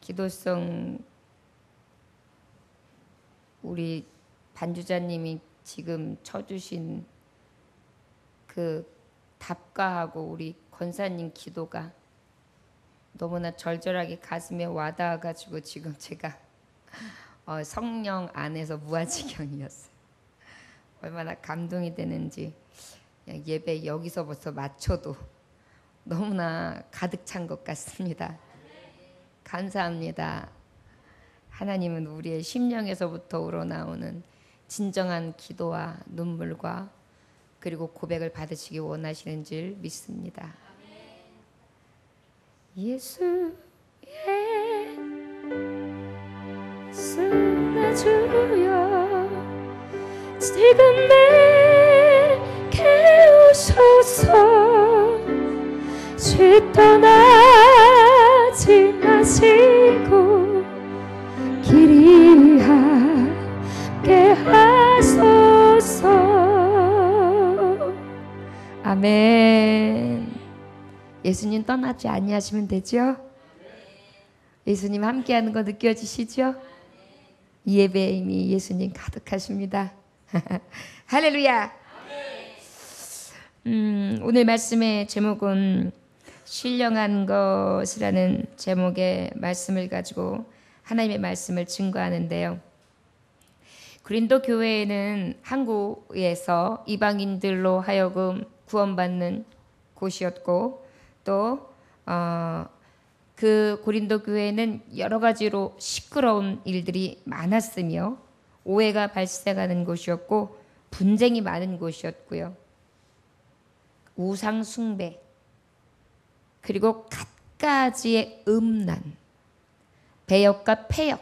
기도성 우리 반주자님이 지금 쳐주신 그 답가하고 우리 권사님 기도가 너무나 절절하게 가슴에 와닿아가지고 지금 제가 성령 안에서 무아지경이었어요. 얼마나 감동이 되는지 예배 여기서부터 맞춰도 너무나 가득 찬 것 같습니다. 감사합니다. 하나님은 우리의 심령에서부터 우러나오는 진정한 기도와 눈물과 그리고 고백을 받으시기 원하시는 줄 믿습니다. 예수의 주여 지금 내게 오소서 죄 떠나지 마시고 길이 함께 하소서. 아멘. 예수님 떠나지 아니하시면 되죠? 예수님 함께하는 거 느껴지시죠? 이 예배에 이미 예수님 가득하십니다. 할렐루야. 오늘 말씀의 제목은 신령한 것이라는 제목의 말씀을 가지고 하나님의 말씀을 증거하는데요. 고린도 교회는 한국에서 이방인들로 하여금 구원받는 곳이었고 또 그 고린도 교회는 여러 가지로 시끄러운 일들이 많았으며 오해가 발생하는 곳이었고 분쟁이 많은 곳이었고요. 우상 숭배 그리고 갖가지의 음란, 배역과 폐역,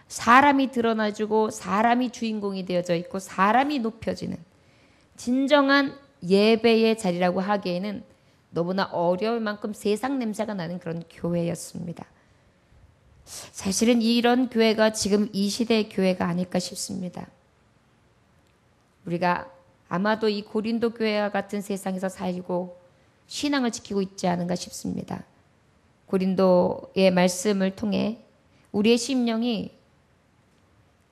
사람이 드러나주고 사람이 주인공이 되어져 있고 사람이 높여지는 진정한 예배의 자리라고 하기에는 너무나 어려울 만큼 세상 냄새가 나는 그런 교회였습니다. 사실은 이런 교회가 지금 이 시대의 교회가 아닐까 싶습니다. 우리가 아마도 이 고린도 교회와 같은 세상에서 살고 신앙을 지키고 있지 않은가 싶습니다. 고린도의 말씀을 통해 우리의 심령이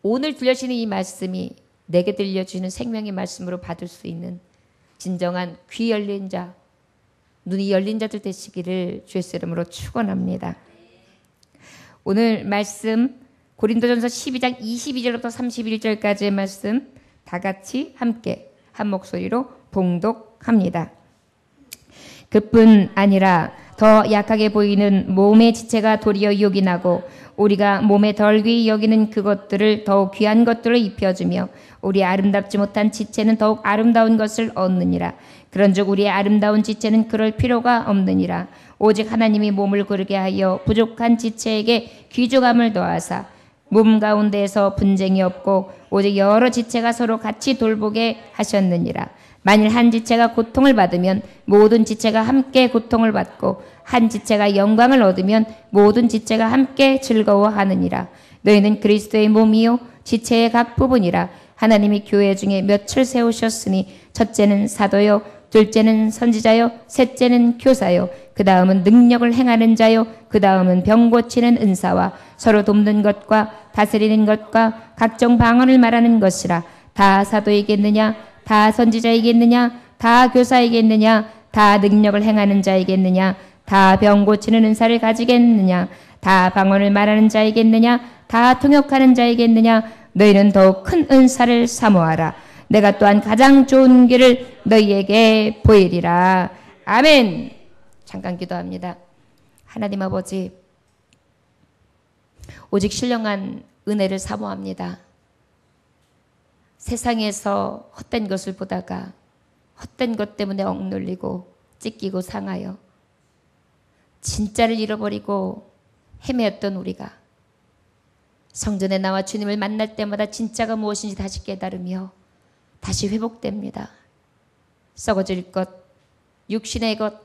오늘 들려지는 이 말씀이 내게 들려주는 생명의 말씀으로 받을 수 있는 진정한 귀 열린 자, 눈이 열린 자들 되시기를 주의 이름으로 축원합니다. 오늘 말씀 고린도전서 12장 22절부터 31절까지의 말씀 다 같이 함께 한 목소리로 봉독합니다. 그뿐 아니라 더 약하게 보이는 몸의 지체가 도리어 요긴하고 우리가 몸에 덜 귀히 여기는 그것들을 더욱 귀한 것들을 입혀주며 우리 아름답지 못한 지체는 더욱 아름다운 것을 얻느니라. 그런즉 우리의 아름다운 지체는 그럴 필요가 없느니라. 오직 하나님이 몸을 그르게 하여 부족한 지체에게 귀중함을 더하사 몸 가운데에서 분쟁이 없고 오직 여러 지체가 서로 같이 돌보게 하셨느니라. 만일 한 지체가 고통을 받으면 모든 지체가 함께 고통을 받고 한 지체가 영광을 얻으면 모든 지체가 함께 즐거워하느니라. 너희는 그리스도의 몸이요 지체의 각 부분이라. 하나님이 교회 중에 몇을 세우셨으니 첫째는 사도요 둘째는 선지자요 셋째는 교사요 그 다음은 능력을 행하는 자요 그 다음은 병 고치는 은사와 서로 돕는 것과 다스리는 것과 각종 방언을 말하는 것이라. 다 사도이겠느냐 다 선지자이겠느냐 다 교사이겠느냐 다 능력을 행하는 자이겠느냐 다 병 고치는 은사를 가지겠느냐 다 방언을 말하는 자이겠느냐 다 통역하는 자이겠느냐 너희는 더욱 큰 은사를 사모하라. 내가 또한 가장 좋은 길을 너희에게 보이리라. 아멘. 잠깐 기도합니다. 하나님 아버지, 오직 신령한 은혜를 사모합니다. 세상에서 헛된 것을 보다가 헛된 것 때문에 억눌리고 찢기고 상하여 진짜를 잃어버리고 헤매었던 우리가 성전에 나와 주님을 만날 때마다 진짜가 무엇인지 다시 깨달으며 다시 회복됩니다. 썩어질 것, 육신의 것,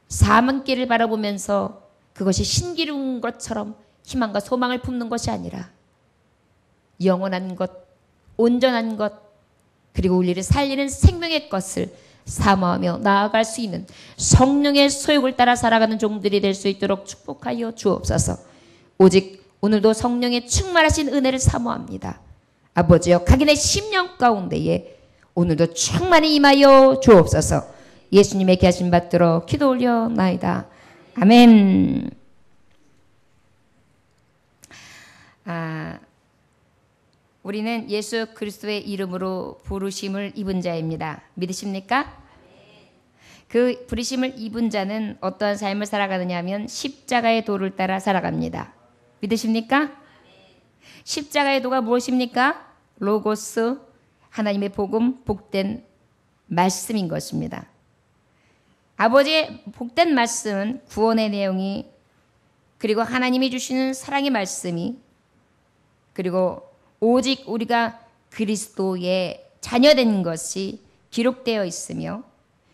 사망길을 바라보면서 그것이 신기루인 것처럼 희망과 소망을 품는 것이 아니라 영원한 것, 온전한 것, 그리고 우리를 살리는 생명의 것을 사모하며 나아갈 수 있는 성령의 소욕을 따라 살아가는 종들이 될 수 있도록 축복하여 주옵소서. 오직 오늘도 성령의 충만하신 은혜를 사모합니다. 아버지여, 각인의 심령 가운데에 오늘도 충만히 임하여 주옵소서. 예수님의 귀하신 받들어 기도 올려나이다. 아멘. 우리는 예수 그리스도의 이름으로 부르심을 입은 자입니다. 믿으십니까? 그 부르심을 입은 자는 어떠한 삶을 살아가느냐 하면 십자가의 도를 따라 살아갑니다. 믿으십니까? 십자가의 도가 무엇입니까? 로고스, 하나님의 복음, 복된 말씀인 것입니다. 아버지의 복된 말씀은 구원의 내용이, 그리고 하나님이 주시는 사랑의 말씀이, 그리고 오직 우리가 그리스도의 자녀된 것이 기록되어 있으며,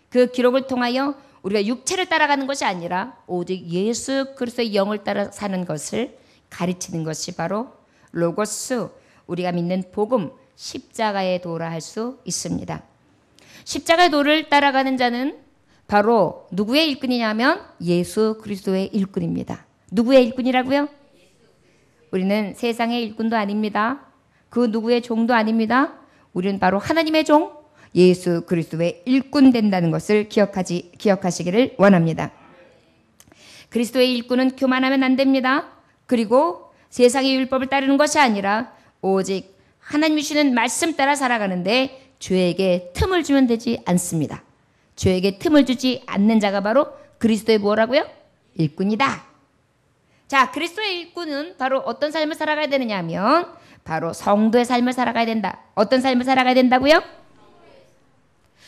그 기록을 통하여 우리가 육체를 따라가는 것이 아니라 오직 예수 그리스도의 영을 따라 사는 것을 가르치는 것이 바로 로고스, 우리가 믿는 복음, 십자가의 도라 할 수 있습니다. 십자가의 도를 따라가는 자는 바로 누구의 일꾼이냐면 예수 그리스도의 일꾼입니다. 누구의 일꾼이라고요? 우리는 세상의 일꾼도 아닙니다. 그 누구의 종도 아닙니다. 우리는 바로 하나님의 종, 예수 그리스도의 일꾼 된다는 것을 기억하시기를 원합니다. 그리스도의 일꾼은 교만하면 안 됩니다. 그리고 세상의 율법을 따르는 것이 아니라 오직 하나님이 주시는 말씀 따라 살아가는데 죄에게 틈을 주면 되지 않습니다. 죄에게 틈을 주지 않는 자가 바로 그리스도의 뭐라고요? 일꾼이다. 자, 그리스도의 일꾼은 바로 어떤 삶을 살아가야 되느냐 하면 바로 성도의 삶을 살아가야 된다. 어떤 삶을 살아가야 된다고요?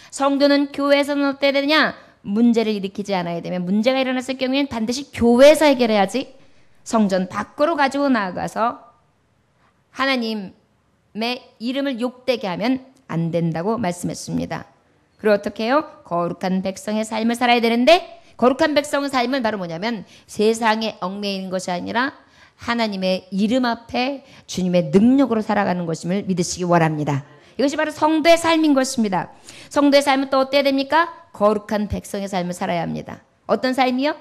성도는 교회에서는 어때야 되느냐? 문제를 일으키지 않아야 되면, 문제가 일어났을 경우에는 반드시 교회에서 해결해야지 성전 밖으로 가지고 나아가서 하나님의 이름을 욕되게 하면 안 된다고 말씀했습니다. 그리고 어떻게 해요? 거룩한 백성의 삶을 살아야 되는데, 거룩한 백성의 삶은 바로 뭐냐면 세상에 얽매이는 것이 아니라 하나님의 이름 앞에 주님의 능력으로 살아가는 것임을 믿으시기 원합니다. 이것이 바로 성도의 삶인 것입니다. 성도의 삶은 또 어때야 됩니까? 거룩한 백성의 삶을 살아야 합니다. 어떤 삶이요?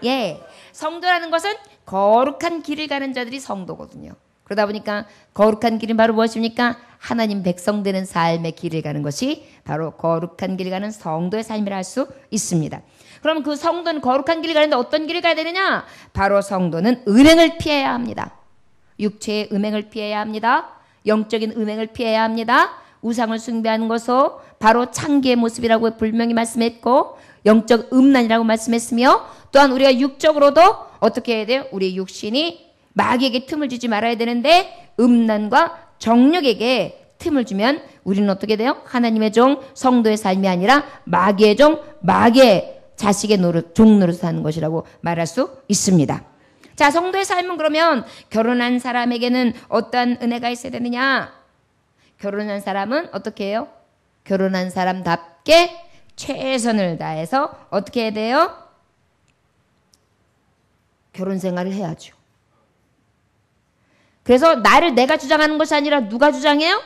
예, 성도라는 것은 거룩한 길을 가는 자들이 성도거든요. 그러다 보니까 거룩한 길은 바로 무엇입니까? 하나님 백성 되는 삶의 길을 가는 것이 바로 거룩한 길을 가는 성도의 삶이라 할 수 있습니다. 그럼 그 성도는 거룩한 길을 가는데 어떤 길을 가야 되느냐? 바로 성도는 음행을 피해야 합니다. 육체의 음행을 피해야 합니다. 영적인 음행을 피해야 합니다. 우상을 숭배하는 것은 바로 창기의 모습이라고 분명히 말씀했고, 영적 음란이라고 말씀했으며, 또한 우리가 육적으로도 어떻게 해야 돼요? 우리 육신이 마귀에게 틈을 주지 말아야 되는데, 음란과 정욕에게 틈을 주면 우리는 어떻게 돼요? 하나님의 종, 성도의 삶이 아니라 마귀의 종, 마귀의 자식의 종 노릇을 사는 것이라고 말할 수 있습니다. 자, 성도의 삶은 그러면 결혼한 사람에게는 어떠한 은혜가 있어야 되느냐? 결혼한 사람은 어떻게 해요? 결혼한 사람답게 최선을 다해서 어떻게 해야 돼요? 결혼 생활을 해야죠. 그래서 나를 내가 주장하는 것이 아니라 누가 주장해요?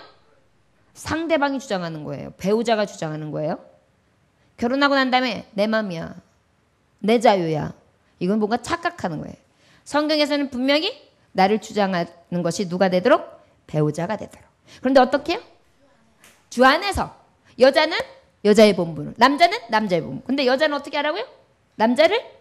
상대방이 주장하는 거예요. 배우자가 주장하는 거예요. 결혼하고 난 다음에 내 맘이야, 내 자유야, 이건 뭔가 착각하는 거예요. 성경에서는 분명히 나를 주장하는 것이 누가 되도록? 배우자가 되도록. 그런데 어떻게 해요? 주 안에서 여자는 여자의 본분을, 남자는 남자의 본분. 근데 여자는 어떻게 하라고요? 남자를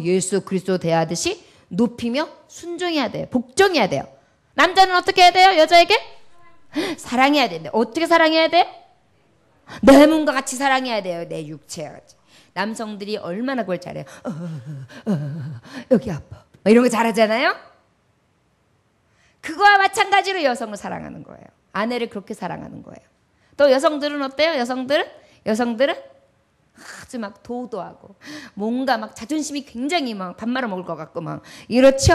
예수 그리스도 대하듯이 높이며 순종해야 돼요. 복종해야 돼요. 남자는 어떻게 해야 돼요? 여자에게 사랑해야 되는데 어떻게 사랑해야 돼? 내 몸과 같이 사랑해야 돼요. 내 육체와 같이. 남성들이 얼마나 그걸 잘해요. 여기 아파, 이런 거 잘하잖아요. 그거와 마찬가지로 여성을 사랑하는 거예요. 아내를 그렇게 사랑하는 거예요. 또 여성들은 어때요? 여성들은 아주 막 도도하고 뭔가 막 자존심이 굉장히 막 밥 말아 먹을 것 같고 막 이렇죠.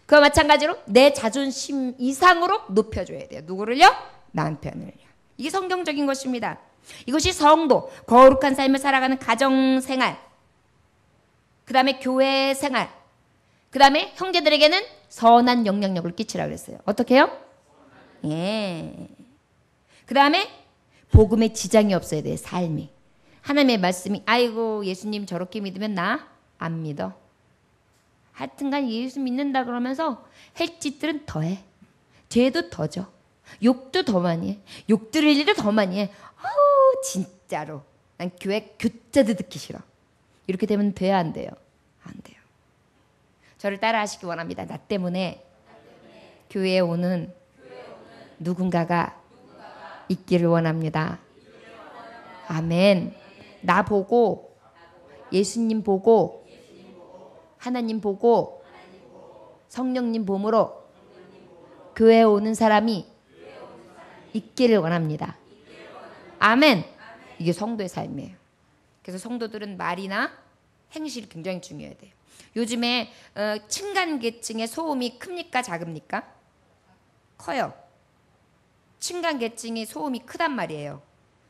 그와 마찬가지로 내 자존심 이상으로 높여줘야 돼요. 누구를요? 남편을요. 이게 성경적인 것입니다. 이것이 성도, 거룩한 삶을 살아가는 가정생활, 그 다음에 교회생활, 그 다음에 형제들에게는 선한 영향력을 끼치라고 그랬어요. 어떻게 해요? 예. 그 다음에 복음에 지장이 없어야 돼. 삶이. 하나님의 말씀이 아이고 예수님 저렇게 믿으면 나 안 믿어. 하여튼간 예수 믿는다 그러면서 할 짓들은 더해. 죄도 더 져. 욕도 더 많이 해. 욕 들을 일도 더 많이 해. 아우 진짜로. 난 교회 교자도 듣기 싫어. 이렇게 되면 돼야 안 돼요? 안 돼요. 저를 따라 하시기 원합니다. 나 때문에 교회에 오는 누군가가 있기를 원합니다. 아멘. 나 보고 예수님 보고 하나님 보고 성령님 봄으로 교회에 오는 사람이 있기를 원합니다. 아멘. 이게 성도의 삶이에요. 그래서 성도들은 말이나 행실이 굉장히 중요해야 돼요. 요즘에 층간계층의 소음이 큽니까 작습니까? 커요. 층간계층의 소음이 크단 말이에요.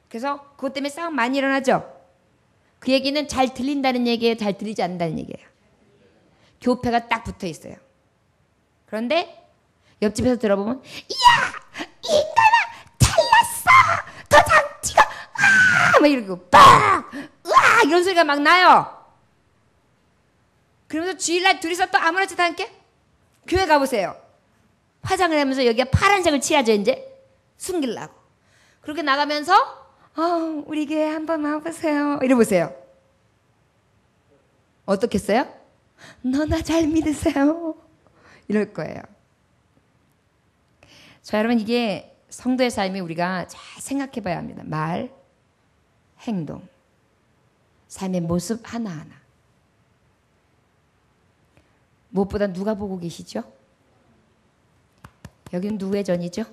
그래서 그것 때문에 싸움 많이 일어나죠. 그 얘기는 잘 들린다는 얘기예요? 잘 들리지 않는다는 얘기예요? 교패가 딱 붙어 있어요. 그런데 옆집에서 들어보면 이야! 이 인간아! 잘났어! 더 장치가 막 이러고 빡! 으아! 이런 소리가 막 나요. 그러면서 주일날 둘이서 또 아무렇지도 않게 교회 가보세요. 화장을 하면서 여기가 파란색을 칠하죠. 이제 숨기려고. 그렇게 나가면서 우리 교회 한번 와보세요. 이러보세요. 어떻겠어요? 너나 잘 믿으세요. 이럴 거예요. 자, 여러분 이게 성도의 삶이 우리가 잘 생각해 봐야 합니다. 말, 행동, 삶의 모습 하나하나. 무엇보다 누가 보고 계시죠? 여기는 누구의 전이죠?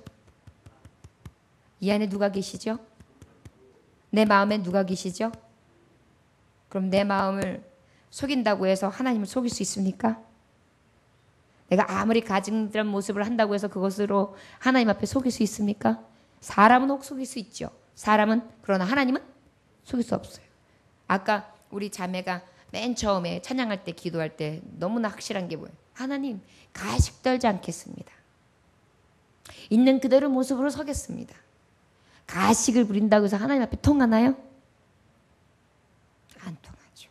이 안에 누가 계시죠? 내 마음에 누가 계시죠? 그럼 내 마음을 속인다고 해서 하나님을 속일 수 있습니까? 내가 아무리 가증스러운 모습을 한다고 해서 그것으로 하나님 앞에 속일 수 있습니까? 사람은 혹 속일 수 있죠. 사람은. 그러나 하나님은 속일 수 없어요. 아까 우리 자매가 맨 처음에 찬양할 때 기도할 때 너무나 확실한 게 뭐예요? 하나님 가식 떨지 않겠습니다. 있는 그대로 모습으로 서겠습니다. 가식을 부린다고 해서 하나님 앞에 통하나요? 안 통하죠.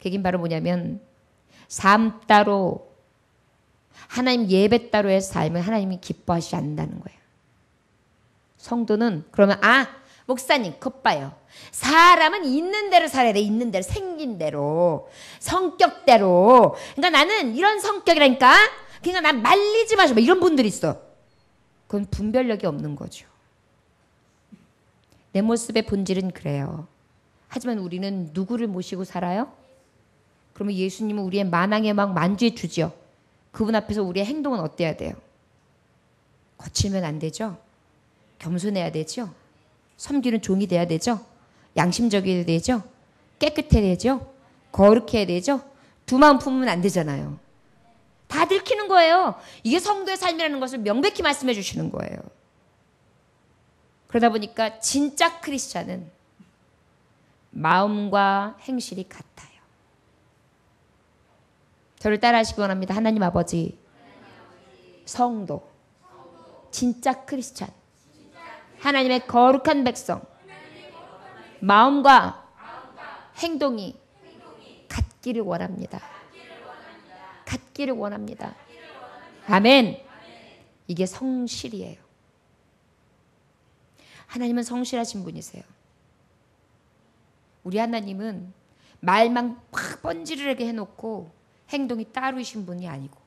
그게 바로 뭐냐면 삶 따로 하나님 예배 따로 해서 살면 하나님이 기뻐하시지 않는다는 거예요. 성도는 그러면 목사님 겉 봐요. 사람은 있는 대로 살아야 돼. 있는 대로 생긴 대로 성격대로. 그러니까 나는 이런 성격이라니까. 그러니까 난 말리지 마시고 이런 분들이 있어. 그건 분별력이 없는 거죠. 내 모습의 본질은 그래요. 하지만 우리는 누구를 모시고 살아요? 그러면 예수님은 우리의 만왕의 막 만주해 주죠. 그분 앞에서 우리의 행동은 어때야 돼요? 거칠면 안 되죠. 겸손해야 되죠. 섬기는 종이 돼야 되죠. 양심적이어야 되죠. 깨끗해야 되죠. 거룩해야 되죠. 두 마음 품으면 안 되잖아요. 다 들키는 거예요. 이게 성도의 삶이라는 것을 명백히 말씀해 주시는 거예요. 그러다 보니까 진짜 크리스찬은 마음과 행실이 같아요. 저를 따라 하시기 원합니다. 하나님 아버지, 성도, 진짜 크리스찬, 하나님의 거룩한 백성, 마음과 행동이 같기를 원합니다. 같기를 원합니다. 아멘. 이게 성실이에요. 하나님은 성실하신 분이세요. 우리 하나님은 말만 팍 번지르르게 해놓고 행동이 따로이신 분이 아니고,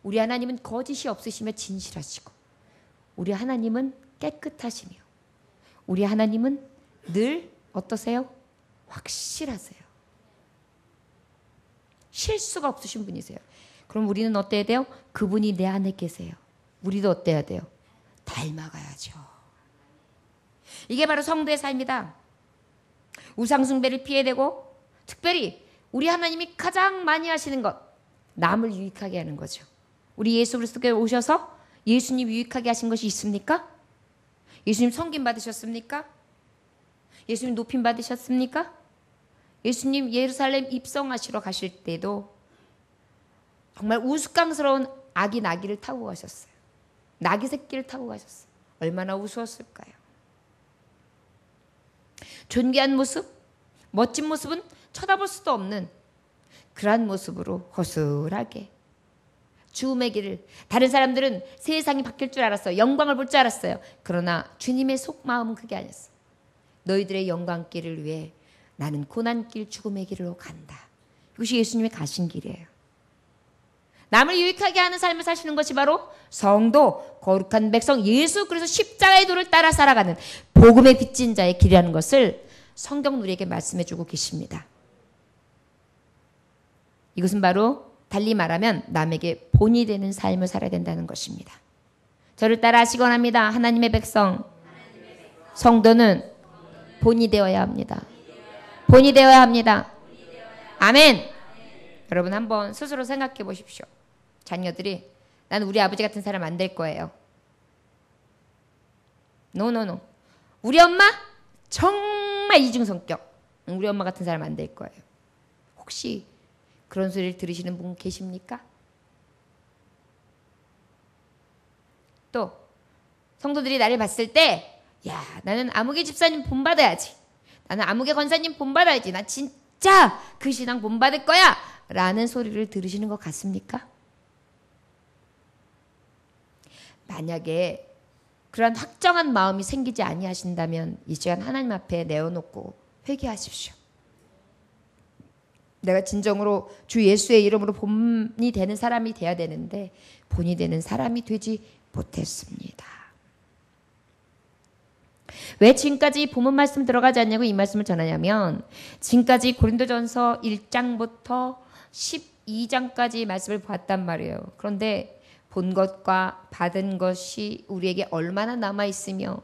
우리 하나님은 거짓이 없으시며 진실하시고, 우리 하나님은 깨끗하시며, 우리 하나님은 늘 어떠세요? 확실하세요. 실수가 없으신 분이세요. 그럼 우리는 어때야 돼요? 그분이 내 안에 계세요. 우리도 어때야 돼요? 닮아가야죠. 이게 바로 성도의 삶이다. 우상숭배를 피해야 되고, 특별히 우리 하나님이 가장 많이 하시는 것, 남을 유익하게 하는 거죠. 우리 예수 그리스도께 오셔서 예수님 유익하게 하신 것이 있습니까? 예수님 섬김 받으셨습니까? 예수님 높임 받으셨습니까? 예수님 예루살렘 입성하시러 가실 때도 정말 우스꽝스러운 아기 나귀를 타고 가셨어요. 낙이 새끼를 타고 가셨어요. 얼마나 우스웠을까요? 존귀한 모습, 멋진 모습은 쳐다볼 수도 없는 그러한 모습으로 허술하게 죽음의 길을, 다른 사람들은 세상이 바뀔 줄 알았어요. 영광을 볼 줄 알았어요. 그러나 주님의 속마음은 그게 아니었어요. 너희들의 영광길을 위해 나는 고난길 죽음의 길로 간다. 이것이 예수님의 가신 길이에요. 남을 유익하게 하는 삶을 사시는 것이 바로 성도, 거룩한 백성, 예수 그래서 십자가의 도를 따라 살아가는 복음의 빚진 자의 길이라는 것을 성경 우리에게 말씀해주고 계십니다. 이것은 바로 달리 말하면 남에게 본이 되는 삶을 살아야 된다는 것입니다. 저를 따라 하시곤 합니다. 하나님의 백성, 성도는 본이 되어야 합니다. 본이 되어야 합니다. 아멘. 여러분 한번 스스로 생각해 보십시오. 자녀들이 나는 우리 아버지 같은 사람 안 될 거예요. 노노노. 우리 엄마 정말 이중성격. 우리 엄마 같은 사람 안 될 거예요. 혹시 그런 소리를 들으시는 분 계십니까? 또 성도들이 나를 봤을 때 야, 나는 아무개 집사님 본받아야지. 나는 아무개 권사님 본받아야지. 나 진짜 그 신앙 본받을 거야. 라는 소리를 들으시는 것 같습니까? 만약에 그런 확정한 마음이 생기지 아니하신다면 이 시간 하나님 앞에 내어놓고 회개하십시오. 내가 진정으로 주 예수의 이름으로 본이 되는 사람이 돼야 되는데 본이 되는 사람이 되지 못했습니다. 왜 지금까지 본문 말씀 들어가지 않냐고 이 말씀을 전하냐면 지금까지 고린도전서 1장부터 12장까지 말씀을 봤단 말이에요. 그런데 본 것과 받은 것이 우리에게 얼마나 남아있으며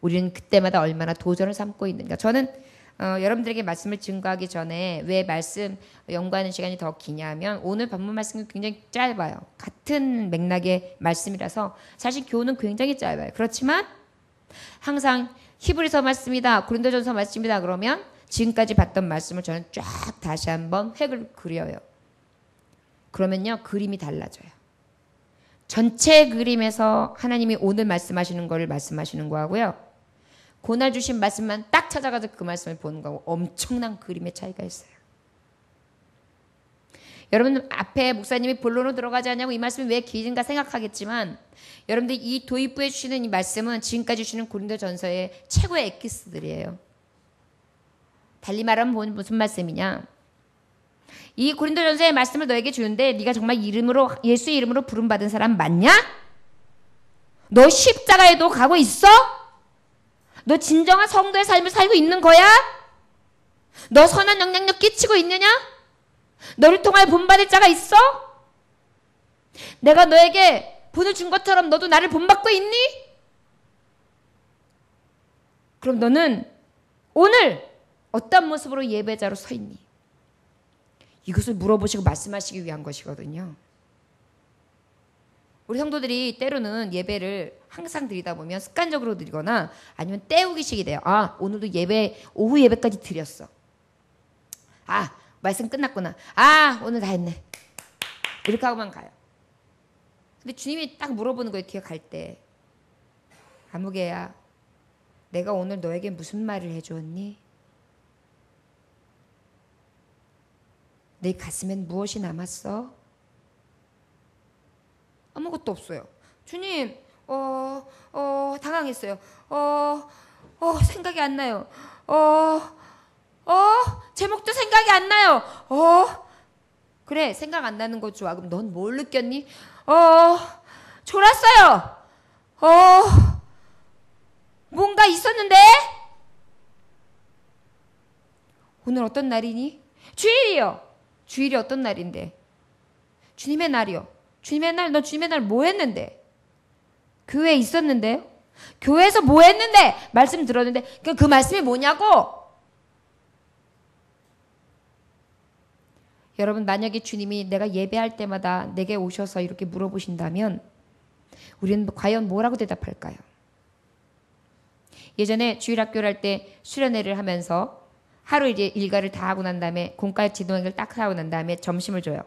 우리는 그때마다 얼마나 도전을 삼고 있는가. 저는 여러분들에게 말씀을 증거하기 전에 왜 말씀 연구하는 시간이 더 기냐면 오늘 본문 말씀이 굉장히 짧아요. 같은 맥락의 말씀이라서 사실 교훈은 굉장히 짧아요. 그렇지만 항상 히브리서 말씀이다, 고린도전서 말씀이다 그러면 지금까지 봤던 말씀을 저는 쫙 다시 한번 획을 그려요. 그러면요 그림이 달라져요. 전체 그림에서 하나님이 오늘 말씀하시는 거를 말씀하시는 거하고요. 그날 주신 말씀만 딱 찾아가서 그 말씀을 보는 거하고 엄청난 그림의 차이가 있어요. 여러분 앞에 목사님이 본론으로 들어가지 않냐고 이 말씀이 왜 길인가 생각하겠지만 여러분들 이 도입부에 주시는 이 말씀은 지금까지 주시는 고린도전서의 최고의 엑기스들이에요. 달리 말하면 무슨 말씀이냐? 이 고린도전서의 말씀을 너에게 주는데 네가 정말 이름으로 예수의 이름으로 부름받은 사람 맞냐? 너 십자가에도 가고 있어? 너 진정한 성도의 삶을 살고 있는 거야? 너 선한 영향력 끼치고 있느냐? 너를 통하여 본받을 자가 있어? 내가 너에게 본을 준 것처럼 너도 나를 본받고 있니? 그럼 너는 오늘 어떤 모습으로 예배자로 서 있니? 이것을 물어보시고 말씀하시기 위한 것이거든요. 우리 성도들이 때로는 예배를 항상 드리다 보면 습관적으로 드리거나 아니면 때우기식이 돼요. 아, 오늘도 예배, 오후 예배까지 드렸어. 아, 말씀 끝났구나. 아, 오늘 다 했네. 이렇게 하고만 가요. 근데 주님이 딱 물어보는 거예요. 뒤에 갈 때. 아무개야, 내가 오늘 너에게 무슨 말을 해주었니? 내 가슴엔 무엇이 남았어? 아무것도 없어요. 주님, 당황했어요. 생각이 안 나요. 제목도 생각이 안 나요. 그래, 생각 안 나는 거 좋아. 그럼 넌 뭘 느꼈니? 졸았어요. 뭔가 있었는데? 오늘 어떤 날이니? 주일이요. 주일이 어떤 날인데? 주님의 날이요. 주님의 날, 너 주님의 날 뭐 했는데? 교회에 있었는데요? 교회에서 뭐 했는데? 말씀 들었는데 그 말씀이 뭐냐고? 여러분 만약에 주님이 내가 예배할 때마다 내게 오셔서 이렇게 물어보신다면 우리는 과연 뭐라고 대답할까요? 예전에 주일학교를 할 때 수련회를 하면서 하루 이제 일과를 다 하고 난 다음에 공과 지도학을 딱 하고 난 다음에 점심을 줘요.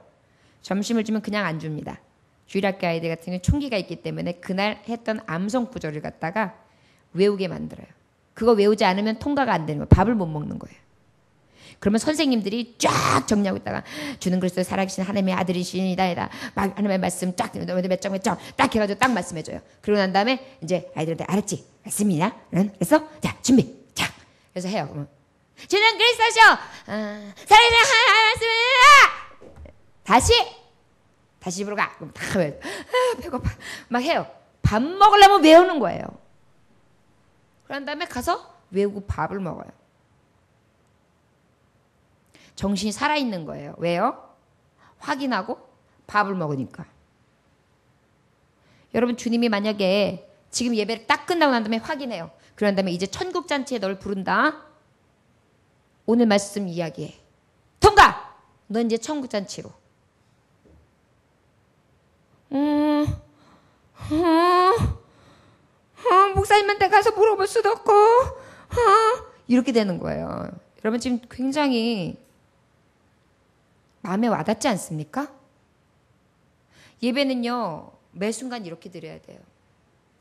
점심을 주면 그냥 안 줍니다. 주일학교 아이들 같은 경우는 총기가 있기 때문에 그날 했던 암송 구절을 갖다가 외우게 만들어요. 그거 외우지 않으면 통과가 안 되는 거예요. 밥을 못 먹는 거예요. 그러면 선생님들이 쫙 정리하고 있다가 주는 그리스도 살아계신 하나님의 아들이시니이다. 막 하나님의 말씀 쫙 몇 장 딱 해가지고 딱 말씀해줘요. 그러고 난 다음에 이제 아이들한테 알았지? 말씀이냐? 그래서 자 준비. 자 그래서 해요. 그러면 주는 그리스도시오. 살아계신 하나님의 말씀이다. 다시 집으로 가. 그럼 다 외워요. 배고파. 막 해요. 밥 먹으려면 외우는 거예요. 그런 다음에 가서 외우고 밥을 먹어요. 정신이 살아있는 거예요. 왜요? 확인하고 밥을 먹으니까. 여러분 주님이 만약에 지금 예배를 딱 끝나고 난 다음에 확인해요. 그런 다음에 이제 천국잔치에 널 부른다. 오늘 말씀 이야기해. 통과! 너 이제 천국잔치로. 목사님한테 가서 물어볼 수도 없고 이렇게 되는 거예요. 여러분 지금 굉장히 마음에 와닿지 않습니까? 예배는요 매 순간 이렇게 드려야 돼요.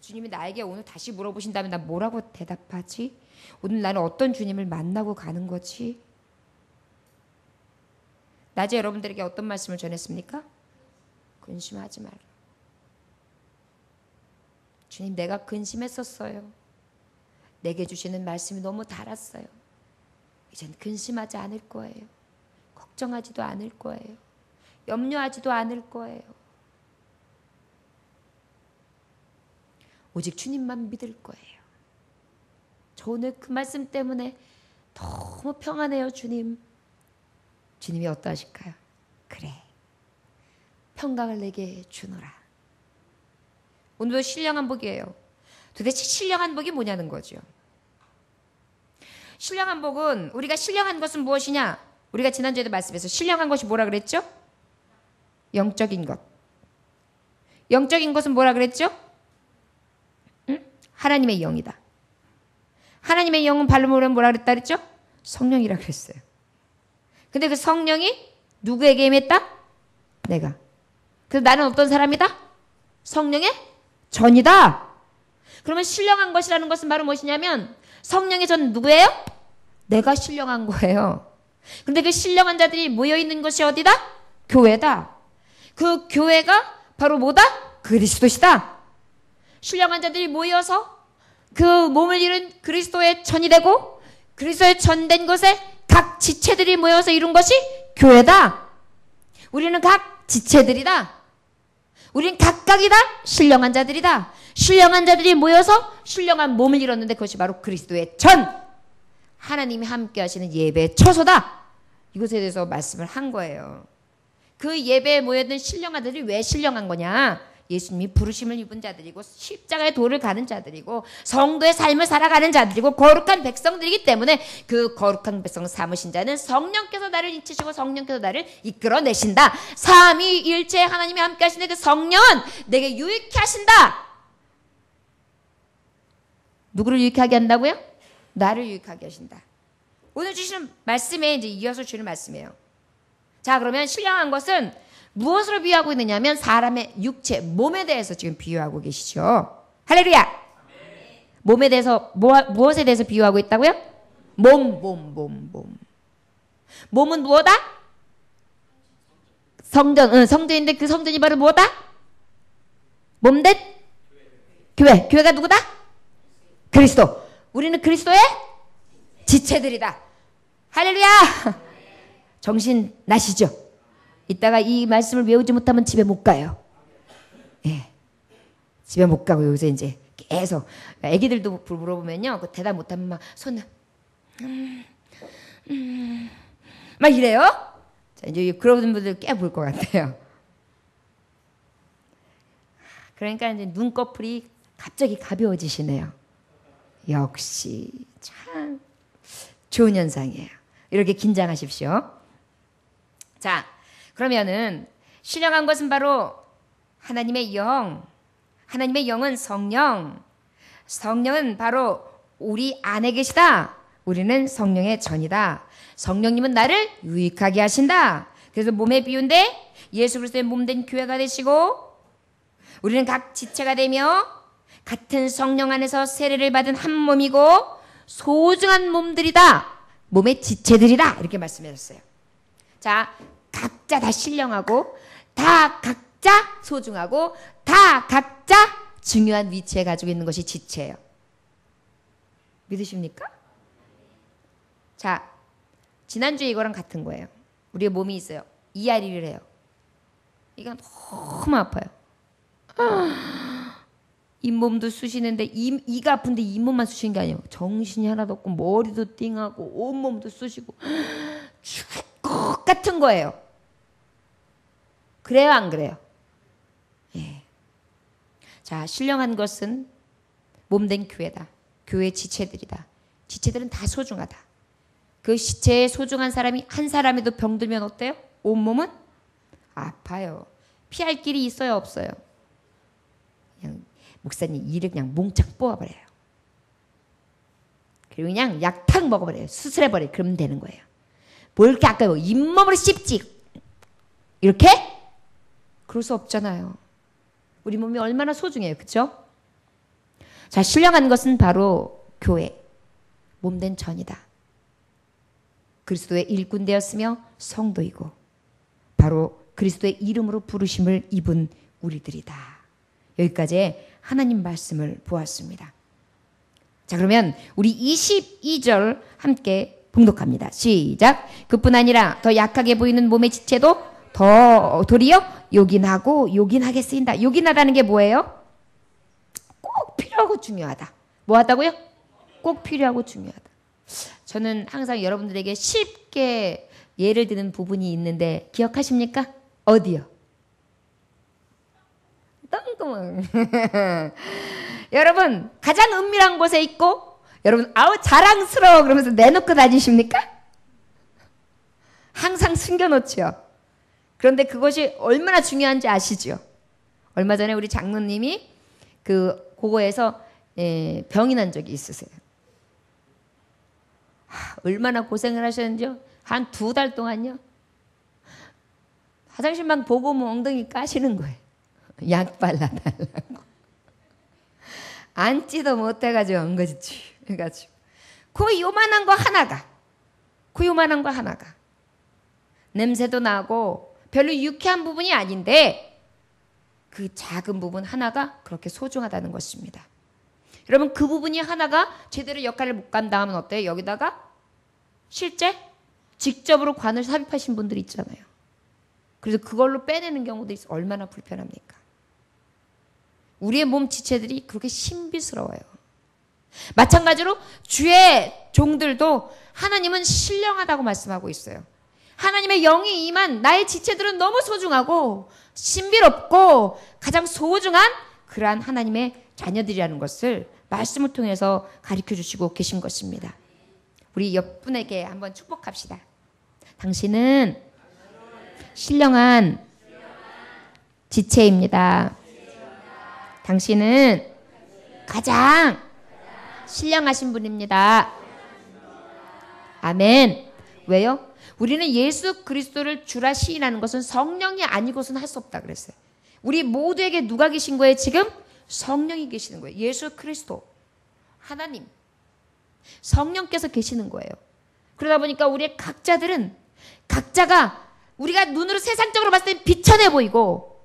주님이 나에게 오늘 다시 물어보신다면 나 뭐라고 대답하지? 오늘 나는 어떤 주님을 만나고 가는 거지? 낮에 여러분들에게 어떤 말씀을 전했습니까? 근심하지 마라. 주님 내가 근심했었어요. 내게 주시는 말씀이 너무 달았어요. 이젠 근심하지 않을 거예요. 걱정하지도 않을 거예요. 염려하지도 않을 거예요. 오직 주님만 믿을 거예요. 저 오늘 그 말씀 때문에 너무 평안해요. 주님이 어떠하실까요? 그래 평강을 내게 주노라. 오늘도 신령한 복이에요. 도대체 신령한 복이 뭐냐는 거죠. 신령한 복은 우리가 신령한 것은 무엇이냐? 우리가 지난주에도 말씀해서 신령한 것이 뭐라 그랬죠? 영적인 것. 영적인 것은 뭐라 그랬죠? 하나님의 영이다. 하나님의 영은 발음으로 뭐라 그랬다 그랬죠? 성령이라 그랬어요. 근데 그 성령이 누구에게 임했다? 내가. 그래서 나는 어떤 사람이다? 성령의 전이다. 그러면 신령한 것이라는 것은 바로 무엇이냐면 성령의 전 누구예요? 내가 신령한 거예요. 근데 그 신령한 자들이 모여있는 것이 어디다? 교회다. 그 교회가 바로 뭐다? 그리스도시다. 신령한 자들이 모여서 그 몸을 이룬 그리스도의 전이 되고 그리스도의 전된 곳에 각 지체들이 모여서 이룬 것이 교회다. 우리는 각 지체들이다. 우리는 각각이다. 신령한 자들이다. 신령한 자들이 모여서 신령한 몸을 이뤘는데 그것이 바로 그리스도의 전. 하나님이 함께 하시는 예배의 처소다. 이것에 대해서 말씀을 한 거예요. 그 예배에 모여든 신령한 자들이 왜 신령한 거냐? 예수님이 부르심을 입은 자들이고 십자가의 도를 가는 자들이고 성도의 삶을 살아가는 자들이고 거룩한 백성들이기 때문에 그 거룩한 백성을 삼으신 자는 성령께서 나를 인치시고 성령께서 나를 이끌어내신다. 삼위일체 하나님이 함께 하시는 그 성령은 내게 유익케 하신다. 누구를 유익하게 한다고요? 나를 유익하게 하신다. 오늘 주시는 말씀에 이제 이어서 주는 말씀이에요. 자, 그러면 신령한 것은 무엇으로 비유하고 있느냐면 사람의 육체, 몸에 대해서 지금 비유하고 계시죠. 할렐루야. 몸에 대해서 무엇에 대해서 비유하고 있다고요? 몸. 몸은 무엇다? 성전. 성전인데 그 성전이 바로 무엇다? 몸된 교회. 교회가 누구다? 그리스도. 우리는 그리스도의 지체들이다. 할렐루야. 정신 나시죠? 이따가 이 말씀을 외우지 못하면 집에 못 가요. 예. 집에 못 가고 여기서 이제 계속 애기들도 물어보면요. 그 대답 못하면 막 손 막 이래요. 자, 이제 그런 분들 꽤 볼 것 같아요. 그러니까 이제 눈꺼풀이 갑자기 가벼워지시네요. 역시 참 좋은 현상이에요. 이렇게 긴장하십시오. 자, 그러면은 신령한 것은 바로 하나님의 영. 하나님의 영은 성령. 성령은 바로 우리 안에 계시다. 우리는 성령의 전이다. 성령님은 나를 유익하게 하신다. 그래서 몸의 비유인데 예수 그리스도의 몸된 교회가 되시고 우리는 각 지체가 되며 같은 성령 안에서 세례를 받은 한 몸이고 소중한 몸들이다. 몸의 지체들이다. 이렇게 말씀하셨어요. 자, 각자 다 신령하고 다 각자 소중하고 다 각자 중요한 위치에 가지고 있는 것이 지체예요. 믿으십니까? 자, 지난주에 이거랑 같은 거예요. 우리의 몸이 있어요. 이앓이를 해요. 이건 너무 아파요. 잇몸도 쑤시는데 이가 아픈데 잇몸만 쑤시는 게 아니에요. 정신이 하나도 없고 머리도 띵하고 온몸도 쑤시고 죽을 것 같은 거예요. 그래요, 안 그래요? 예. 자, 신령한 것은 몸된 교회다. 교회 지체들이다. 지체들은 다 소중하다. 그 지체에 소중한 사람이 한 사람에도 병들면 어때요? 온몸은 아파요. 피할 길이 있어요, 없어요? 그냥 목사님 이를 그냥 몽창 뽑아버려요. 그리고 그냥 약탕 먹어버려요. 수술해버려요. 그러면 되는 거예요. 뭘 이렇게 아까워. 잇몸으로 씹지. 이렇게? 그럴 수 없잖아요. 우리 몸이 얼마나 소중해요. 그렇죠? 자, 신령한 것은 바로 교회. 몸된 전이다. 그리스도의 일꾼 되었으며 성도이고 바로 그리스도의 이름으로 부르심을 입은 우리들이다. 여기까지 하나님 말씀을 보았습니다. 자, 그러면 우리 22절 함께 봉독합니다. 시작. 그뿐 아니라 더 약하게 보이는 몸의 지체도 더 도리어 요긴하고 요긴하게 쓰인다. 요긴하다는 게 뭐예요? 꼭 필요하고 중요하다. 뭐 하다고요? 꼭 필요하고 중요하다. 저는 항상 여러분들에게 쉽게 예를 드는 부분이 있는데 기억하십니까? 어디요? 똥구멍. 여러분 가장 은밀한 곳에 있고 여러분 아우 자랑스러워 그러면서 내놓고 다니십니까? 항상 숨겨놓죠. 그런데 그것이 얼마나 중요한지 아시죠? 얼마 전에 우리 장로님이 그거에서 병이 난 적이 있으세요. 얼마나 고생을 하셨는지요? 한 2달 동안요. 화장실만 보고 오면 엉덩이 까시는 거예요. 약 발라달라고. 앉지도 못해가지고 엉거지 해가지고 그 요만한 거 하나가 냄새도 나고 별로 유쾌한 부분이 아닌데 그 작은 부분 하나가 그렇게 소중하다는 것입니다. 여러분 그 부분이 하나가 제대로 역할을 못 감당하면 어때요? 여기다가 실제 직접으로 관을 삽입하신 분들이 있잖아요. 그래서 그걸로 빼내는 경우도 있어. 얼마나 불편합니까? 우리의 몸 지체들이 그렇게 신비스러워요. 마찬가지로 주의 종들도 하나님은 신령하다고 말씀하고 있어요. 하나님의 영이 임한 나의 지체들은 너무 소중하고 신비롭고 가장 소중한 그러한 하나님의 자녀들이라는 것을 말씀을 통해서 가르쳐 주시고 계신 것입니다. 우리 옆분에게 한번 축복합시다. 당신은 신령한 지체입니다. 당신은 가장 신령하신 분입니다. 아멘. 왜요? 우리는 예수 그리스도를 주라 시인하는 것은 성령이 아니고서는 할 수 없다 그랬어요. 우리 모두에게 누가 계신 거예요? 지금 성령이 계시는 거예요. 예수 그리스도 하나님 성령께서 계시는 거예요. 그러다 보니까 우리의 각자들은 각자가 우리가 눈으로 세상적으로 봤을 때 비천해 보이고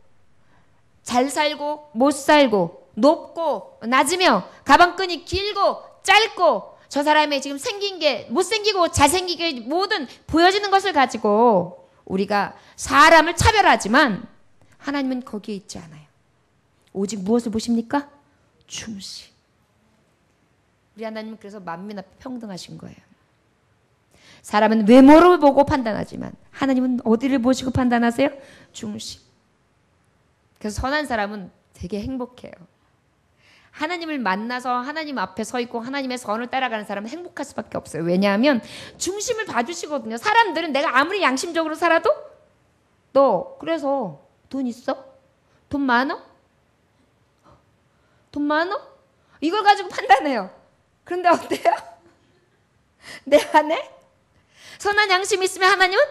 잘 살고 못 살고 높고 낮으며 가방끈이 길고 짧고 저 사람의 지금 생긴 게 못생기고 잘생기게 모든 보여지는 것을 가지고 우리가 사람을 차별하지만 하나님은 거기에 있지 않아요. 오직 무엇을 보십니까? 중심. 우리 하나님은 그래서 만민 앞에 평등하신 거예요. 사람은 외모를 보고 판단하지만 하나님은 어디를 보시고 판단하세요? 중심. 그래서 선한 사람은 되게 행복해요. 하나님을 만나서 하나님 앞에 서 있고 하나님의 선을 따라가는 사람은 행복할 수밖에 없어요. 왜냐하면 중심을 봐주시거든요. 사람들은 내가 아무리 양심적으로 살아도 너 그래서 돈 있어? 돈 많어? 돈 많어? 이걸 가지고 판단해요. 그런데 어때요? 내 안에 선한 양심이 있으면 하나님은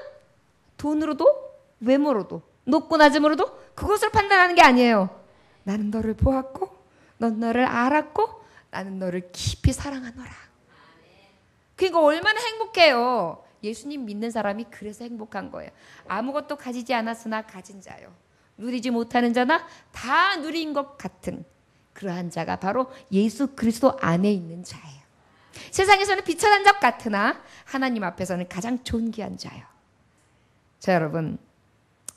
돈으로도 외모로도 높고 낮음으로도 그것을 판단하는 게 아니에요. 나는 너를 보았고 넌 너를 알았고 나는 너를 깊이 사랑하노라. 그러니까 얼마나 행복해요. 예수님 믿는 사람이 그래서 행복한 거예요. 아무것도 가지지 않았으나 가진 자요, 누리지 못하는 자나 다 누린 것 같은 그러한 자가 바로 예수 그리스도 안에 있는 자예요. 세상에서는 비천한 것 같으나 하나님 앞에서는 가장 존귀한 자요. 자, 여러분,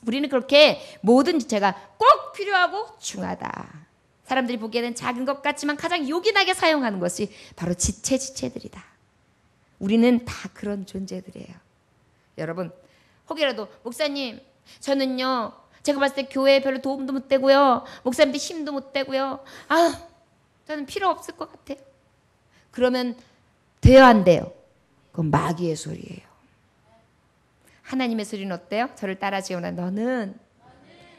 우리는 그렇게 모든 지체가 꼭 필요하고 중하다. 사람들이 보기에는 작은 것 같지만 가장 요긴하게 사용하는 것이 바로 지체들이다. 우리는 다 그런 존재들이에요. 여러분, 혹이라도 목사님, 저는요, 제가 봤을 때 교회에 별로 도움도 못 되고요, 목사님들 힘도 못 되고요, 저는 필요 없을 것 같아요. 그러면 돼요, 안 돼요? 그건 마귀의 소리예요. 하나님의 소리는 어때요? 저를 따라지오나 너는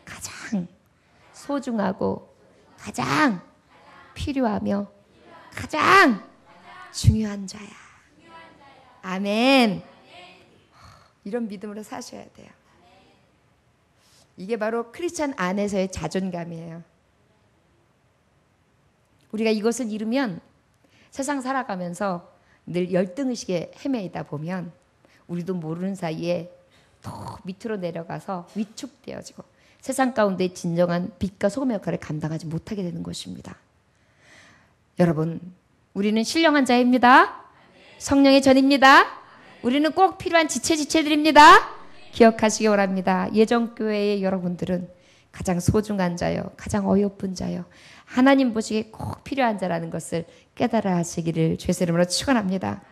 가장 소중하고 가장 필요하며 가장 중요한 자야. 아멘. 이런 믿음으로 사셔야 돼요. 이게 바로 크리스찬 안에서의 자존감이에요. 우리가 이것을 잃으면 세상 살아가면서 늘 열등의식에 헤매이다 보면 우리도 모르는 사이에 더 밑으로 내려가서 위축되어지고 세상 가운데 진정한 빛과 소금의 역할을 감당하지 못하게 되는 것입니다. 여러분, 우리는 신령한 자입니다. 성령의 전입니다. 우리는 꼭 필요한 지체들입니다. 기억하시기 바랍니다. 예정교회의 여러분들은 가장 소중한 자요, 가장 어여쁜 자요, 하나님 보시기에 꼭 필요한 자라는 것을 깨달아 하시기를 주의 이름으로 축원합니다.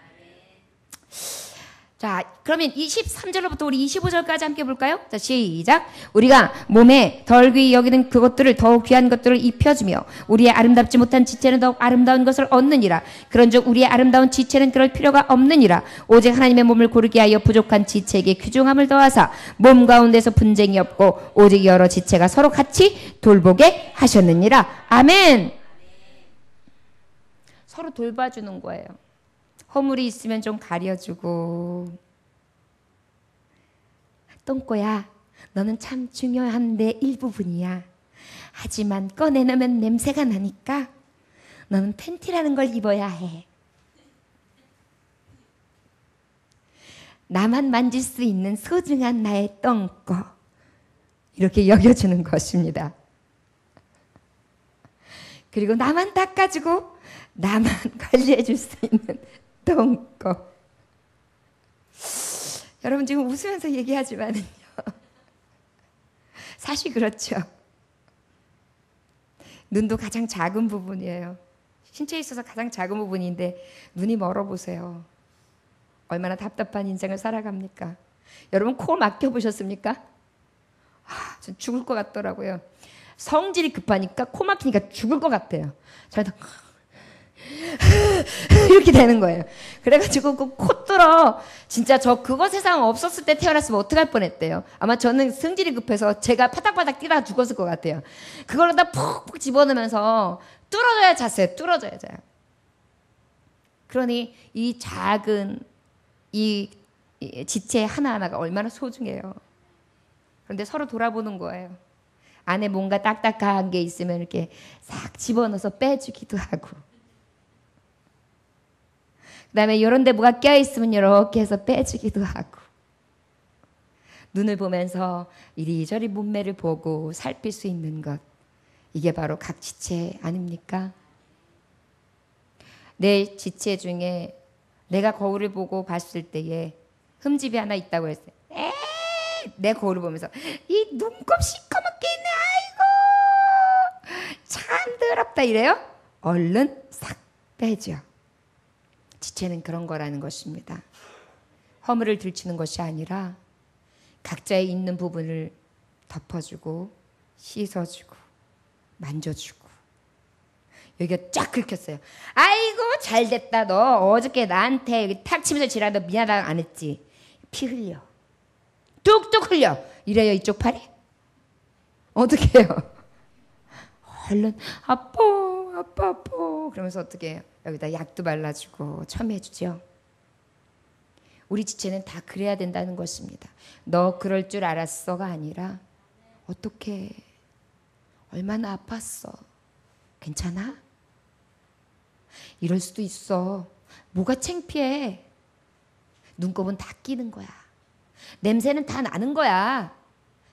자, 그러면 23절로부터 우리 25절까지 함께 볼까요? 자, 시작. 우리가 몸에 덜 귀히 여기는 그것들을 더욱 귀한 것들을 입혀주며 우리의 아름답지 못한 지체는 더욱 아름다운 것을 얻느니라. 그런즉 우리의 아름다운 지체는 그럴 필요가 없느니라. 오직 하나님의 몸을 고르게 하여 부족한 지체에게 귀중함을 더하사 몸 가운데서 분쟁이 없고 오직 여러 지체가 서로 같이 돌보게 하셨느니라. 아멘. 서로 돌봐주는 거예요. 허물이 있으면 좀 가려주고, 똥꼬야, 너는 참 중요한 내 일부분이야. 하지만 꺼내놓으면 냄새가 나니까 너는 팬티라는 걸 입어야 해. 나만 만질 수 있는 소중한 나의 똥꼬. 이렇게 여겨주는 것입니다. 그리고 나만 닦아주고 나만 관리해줄 수 있는 똥꼬. 여러분 지금 웃으면서 얘기하지만은요, 사실 그렇죠. 눈도 가장 작은 부분이에요. 신체에 있어서 가장 작은 부분인데 눈이 멀어보세요. 얼마나 답답한 인생을 살아갑니까? 여러분 코 막혀보셨습니까? 전 죽을 것 같더라고요. 성질이 급하니까 코 막히니까 죽을 것 같아요. 저한테 이렇게 되는 거예요. 그래가지고 그 코 뚫어, 진짜 저 그거 세상 없었을 때 태어났으면 어떡할 뻔했대요. 아마 저는 성질이 급해서 제가 파닥파닥 뛰다가 죽었을 것 같아요. 그걸로다 푹푹 집어넣으면서 뚫어져야 잤어요. 뚫어져야 자요. 그러니 이 작은 이 지체 하나하나가 얼마나 소중해요. 그런데 서로 돌아보는 거예요. 안에 뭔가 딱딱한 게 있으면 이렇게 싹 집어넣어서 빼주기도 하고, 그 다음에 이런 데 뭐가 껴있으면 이렇게 해서 빼주기도 하고, 눈을 보면서 이리저리 몸매를 보고 살필 수 있는 것, 이게 바로 각 지체 아닙니까? 내 지체 중에 내가 거울을 보고 봤을 때에 흠집이 하나 있다고 했어요. 내 거울을 보면서 이 눈곱 시커멓게 있네, 아이고 참 더럽다 이래요? 얼른 싹 빼죠. 지체는 그런 거라는 것입니다. 허물을 들추는 것이 아니라 각자의 있는 부분을 덮어주고 씻어주고 만져주고. 여기가 쫙 긁혔어요. 아이고 잘됐다, 너 어저께 나한테 여기 탁 치면서 지랄, 너 미안하다 안 했지? 피 흘려, 뚝뚝 흘려. 이래요 이쪽 팔이? 어떻게 해요? 얼른 아파 그러면서 어떻게 해요? 여기다 약도 발라주고 첨해주죠. 우리 지체는 다 그래야 된다는 것입니다. 너 그럴 줄 알았어가 아니라 어떻게 얼마나 아팠어. 괜찮아? 이럴 수도 있어. 뭐가 창피해. 눈곱은 다 끼는 거야. 냄새는 다 나는 거야.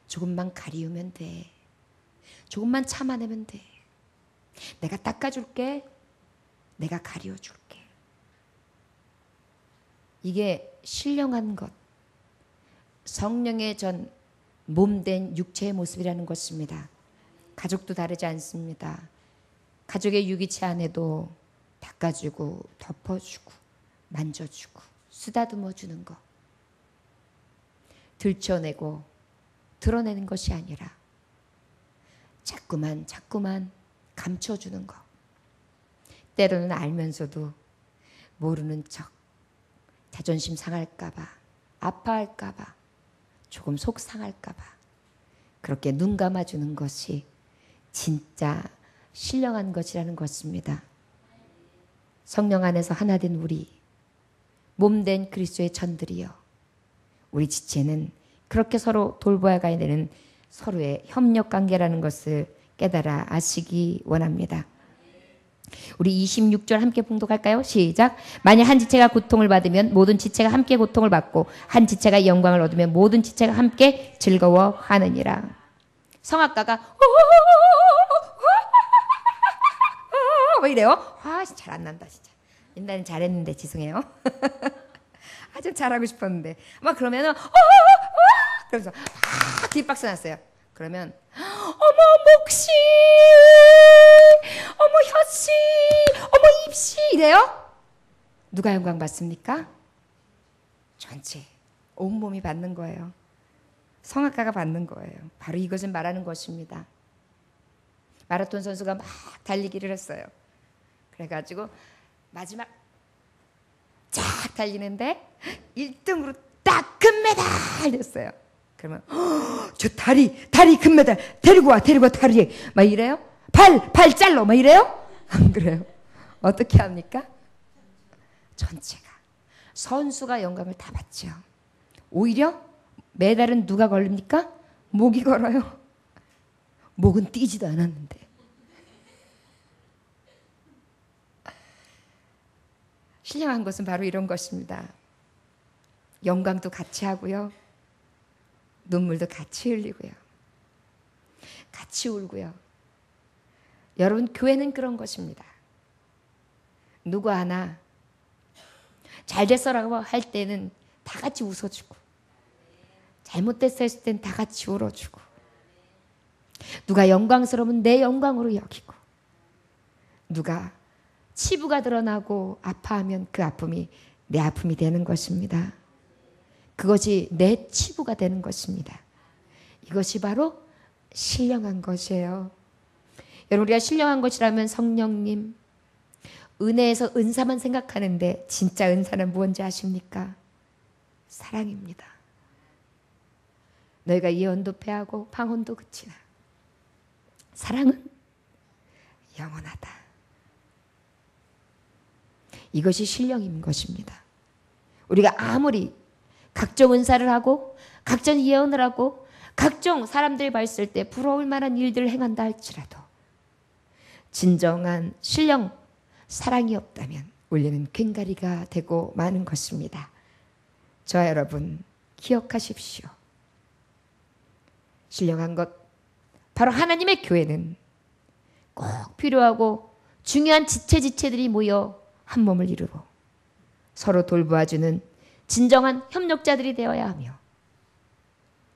조금만 가리우면 돼. 조금만 참아내면 돼. 내가 닦아줄게. 내가 가리워줄게. 이게 신령한 것. 성령의 전 몸된 육체의 모습이라는 것입니다. 가족도 다르지 않습니다. 가족의 유기체 안에도 닦아주고 덮어주고 만져주고 쓰다듬어 주는 것. 들춰내고 드러내는 것이 아니라 자꾸만 감춰주는 것. 때로는 알면서도 모르는 척 자존심 상할까봐 아파할까봐 조금 속 상할까봐 그렇게 눈 감아주는 것이 진짜 신령한 것이라는 것입니다. 성령 안에서 하나 된 우리 몸된 그리스도의 전들이여, 우리 지체는 그렇게 서로 돌보아야 되는 서로의 협력관계라는 것을 깨달아 아시기 원합니다. 우리 26절 함께 봉독할까요? 시작. 만일 한 지체가 고통을 받으면 모든 지체가 함께 고통을 받고 한 지체가 영광을 얻으면 모든 지체가 함께 즐거워하느니라. 성악가가 왜 이래요? 잘 안 난다 진짜. 옛날엔 잘했는데 죄송해요. 좀 잘하고 싶었는데 막 그러면은 그러면서 뒷박수 났어요. 그러면 어머 목씨, 어머 혀씨, 어머 입씨 이래요? 누가 영광 받습니까? 전체 온몸이 받는 거예요. 성악가가 받는 거예요. 바로 이것을 말하는 것입니다. 마라톤 선수가 막 달리기를 했어요. 그래가지고 마지막 쫙 달리는데 1등으로 딱 금메달 됐어요. 그러면 저 다리 금메달 데리고 와 다리 막 이래요? 발 잘라 막 이래요? 안 그래요? 어떻게 합니까? 전체가 선수가 영광을 다 받죠. 오히려 메달은 누가 걸립니까? 목이 걸어요. 목은 뛰지도 않았는데. 신령한 것은 바로 이런 것입니다. 영광도 같이 하고요. 눈물도 같이 흘리고요. 같이 울고요. 여러분, 교회는 그런 것입니다. 누구 하나 잘 됐어라고 할 때는 다 같이 웃어주고, 잘못됐어 했을 땐 다 같이 울어주고, 누가 영광스러우면 내 영광으로 여기고, 누가 치부가 드러나고 아파하면 그 아픔이 내 아픔이 되는 것입니다. 그것이 내 치부가 되는 것입니다. 이것이 바로 신령한 것이에요. 여러분, 우리가 신령한 것이라면 성령님, 은혜에서 은사만 생각하는데 진짜 은사는 무엇인지 아십니까? 사랑입니다. 너희가 예언도 패하고 방언도 그치나 사랑은 영원하다. 이것이 신령인 것입니다. 우리가 아무리 각종 은사를 하고 각종 예언을 하고 각종 사람들이 봤을 때 부러울 만한 일들을 행한다 할지라도 진정한 신령, 사랑이 없다면 우리는 꽹가리가 되고 마는 것입니다. 저와 여러분 기억하십시오. 신령한 것, 바로 하나님의 교회는 꼭 필요하고 중요한 지체들이 모여 한 몸을 이루고 서로 돌보아주는 진정한 협력자들이 되어야 하며,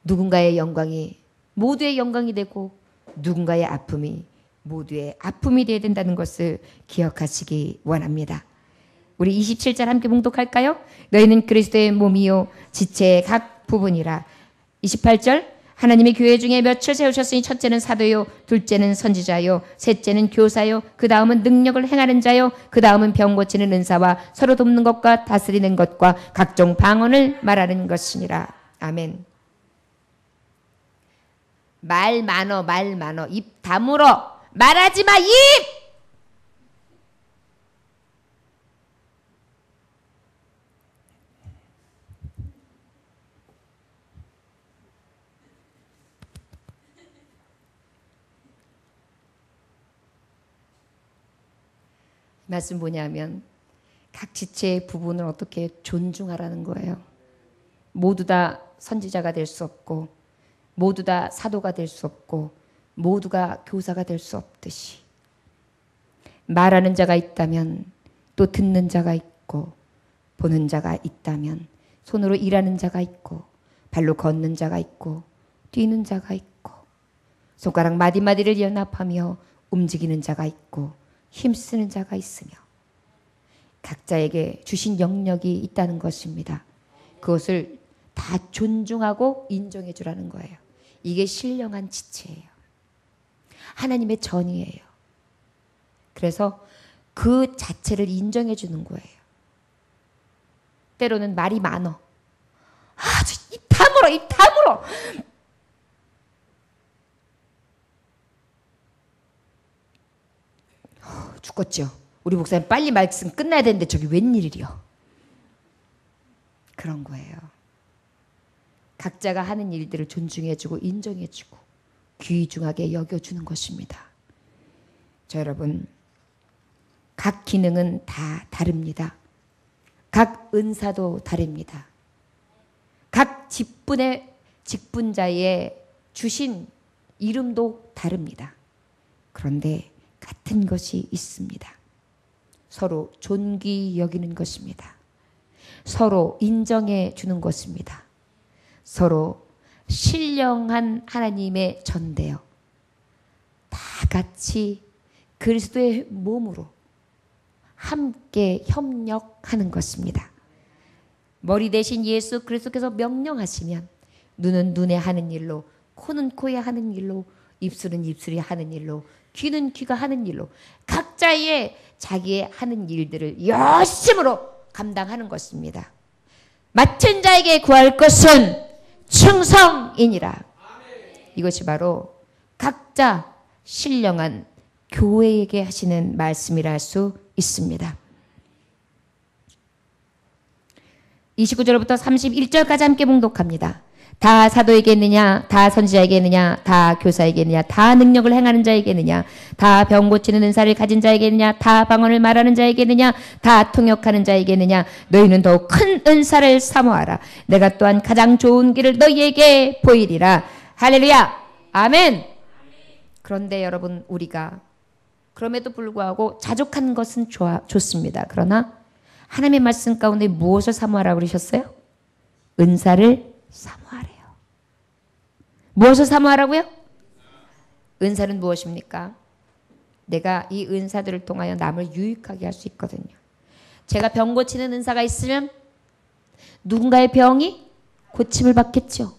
누군가의 영광이 모두의 영광이 되고 누군가의 아픔이 모두의 아픔이 되어야 된다는 것을 기억하시기 원합니다. 우리 27절 함께 봉독할까요? 너희는 그리스도의 몸이요 지체의 각 부분이라. 28절 하나님의 교회 중에 몇을 세우셨으니 첫째는 사도요, 둘째는 선지자요, 셋째는 교사요, 그 다음은 능력을 행하는 자요, 그 다음은 병 고치는 은사와 서로 돕는 것과 다스리는 것과 각종 방언을 말하는 것이니라. 아멘. 말 많어 입 다물어. 말하지 마, 입! 말씀 뭐냐면 각 지체의 부분을 어떻게 존중하라는 거예요. 모두 다 선지자가 될 수 없고 모두 다 사도가 될 수 없고 모두가 교사가 될 수 없듯이 말하는 자가 있다면 또 듣는 자가 있고 보는 자가 있다면 손으로 일하는 자가 있고 발로 걷는 자가 있고 뛰는 자가 있고 손가락 마디마디를 연합하며 움직이는 자가 있고 힘쓰는 자가 있으며 각자에게 주신 영역이 있다는 것입니다. 그것을 다 존중하고 인정해 주라는 거예요. 이게 신령한 지체예요. 하나님의 전이에요. 그래서 그 자체를 인정해 주는 거예요. 때로는 말이 많어. 입 다물어, 입 다물어. 죽겠죠. 우리 목사님 빨리 말씀 끝나야 되는데 저기 웬일이요. 그런 거예요. 각자가 하는 일들을 존중해주고 인정해주고 귀중하게 여겨주는 것입니다. 자, 여러분, 각 기능은 다 다릅니다. 각 은사도 다릅니다. 각 직분자의 주신 이름도 다릅니다. 그런데 같은 것이 있습니다. 서로 존귀 여기는 것입니다. 서로 인정해 주는 것입니다. 서로 신령한 하나님의 전대요. 다 같이 그리스도의 몸으로 함께 협력하는 것입니다. 머리 대신 예수 그리스도께서 명령하시면 눈은 눈에 하는 일로, 코는 코에 하는 일로, 입술은 입술이 하는 일로, 귀는 귀가 하는 일로 각자의 자기의 하는 일들을 열심으로 감당하는 것입니다. 맡은 자에게 구할 것은 충성이니라. 이것이 바로 각자 신령한 교회에게 하시는 말씀이라 할 수 있습니다. 29절부터 31절까지 함께 봉독합니다. 다 사도에게 있느냐, 다 선지자에게 있느냐, 다 교사에게 있느냐, 다 능력을 행하는 자에게 있느냐, 다 병 고치는 은사를 가진 자에게 있느냐, 다 방언을 말하는 자에게 있느냐, 다 통역하는 자에게 있느냐, 너희는 더욱 큰 은사를 사모하라. 내가 또한 가장 좋은 길을 너희에게 보이리라. 할렐루야. 아멘. 그런데 여러분, 우리가 그럼에도 불구하고 자족한 것은 좋습니다. 그러나 하나님의 말씀 가운데 무엇을 사모하라고 그러셨어요? 은사를 사모하래요. 무엇을 사모하라고요? 은사는 무엇입니까? 내가 이 은사들을 통하여 남을 유익하게 할 수 있거든요. 제가 병 고치는 은사가 있으면 누군가의 병이 고침을 받겠죠.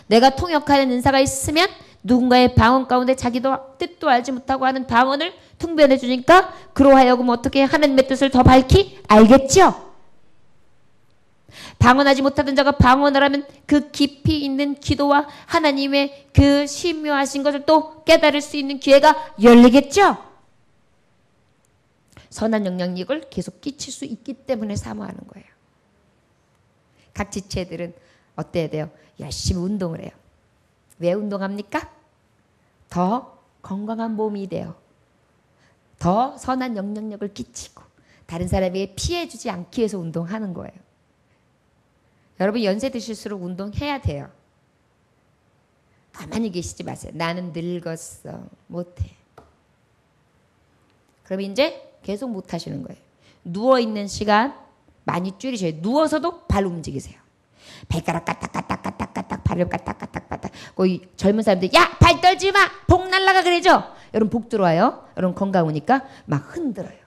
내가 통역하는 은사가 있으면 누군가의 방언 가운데 자기도 뜻도 알지 못하고 하는 방언을 통변해 주니까 그로 하여금 어떻게 하나님의 뜻을 더 밝히 알겠죠. 방언하지 못하던 자가 방언을 하면 그 깊이 있는 기도와 하나님의 그 신묘하신 것을 또 깨달을 수 있는 기회가 열리겠죠. 선한 영향력을 계속 끼칠 수 있기 때문에 사모하는 거예요. 각 지체들은 어때야 돼요? 열심히 운동을 해요. 왜 운동합니까? 더 건강한 몸이 돼요. 더 선한 영향력을 끼치고 다른 사람에게 피해 주지 않기 위해서 운동하는 거예요. 여러분, 연세 드실수록 운동해야 돼요. 가만히 계시지 마세요. 나는 늙었어. 못해. 그럼 이제 계속 못 하시는 거예요. 누워있는 시간 많이 줄이셔요. 누워서도 발 움직이세요. 발가락 까딱까딱까딱까딱, 발을 까딱까딱까딱. 거기 젊은 사람들, 야! 발 떨지 마! 복 날라가 그러죠? 여러분, 복 들어와요. 여러분, 건강 오니까 막 흔들어요.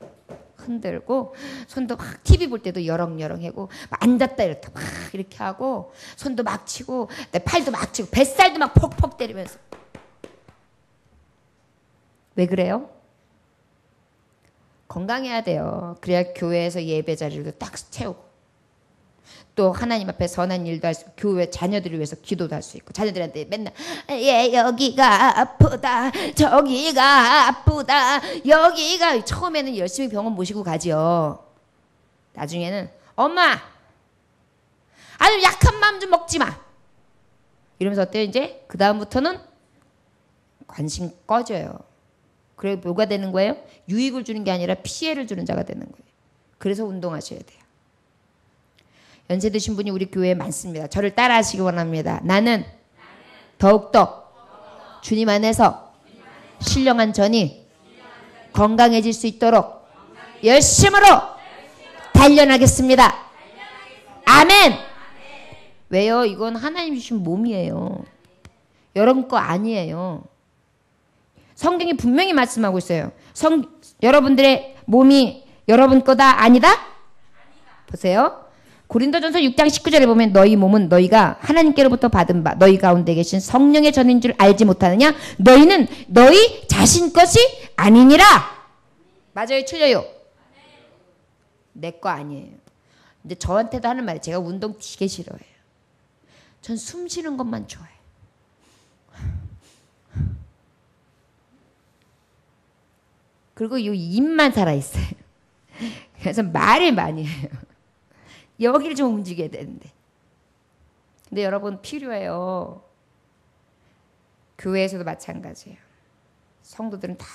흔들고 손도 막 TV 볼 때도 여렁여렁하고 막 앉았다 이렇게 막 이렇게 하고 손도 막 치고 팔도 막 치고 뱃살도 막 퍽퍽 때리면서. 왜 그래요? 건강해야 돼요. 그래야 교회에서 예배 자리를 딱 채우고 또 하나님 앞에 선한 일도 할 수 있고 교회 자녀들을 위해서 기도도 할 수 있고 자녀들한테 맨날 여기가 아프다 저기가 아프다 여기가 처음에는 열심히 병원 모시고 가지요. 나중에는 엄마 아주 약한 마음 좀 먹지 마 이러면서 어때요? 이제 그 다음부터는 관심 꺼져요. 그래 뭐가 되는 거예요? 유익을 주는 게 아니라 피해를 주는 자가 되는 거예요. 그래서 운동하셔야 돼요. 연세 드신 분이 우리 교회에 많습니다. 저를 따라 하시기 원합니다. 나는 더욱더 주님 안에서 신령한 전이 건강해질 수 있도록 열심으로 단련하겠습니다. 아멘. 왜요? 이건 하나님 주신 몸이에요. 여러분 거 아니에요. 성경이 분명히 말씀하고 있어요. 여러분들의 몸이 여러분 거다 아니다? 보세요. 고린도전서 6장 19절에 보면 너희 몸은 너희가 하나님께로부터 받은 바 너희 가운데 계신 성령의 전인 줄 알지 못하느냐? 너희는 너희 자신 것이 아니니라. 맞아요? 틀려요? 내 거 아니에요. 근데 저한테도 하는 말이에요. 제가 운동 되게 싫어해요. 전 숨 쉬는 것만 좋아해요. 그리고 이 입만 살아있어요. 그래서 말을 많이 해요. 여기를 좀 움직여야 되는데. 근데 여러분 필요해요. 교회에서도 마찬가지예요. 성도들은 다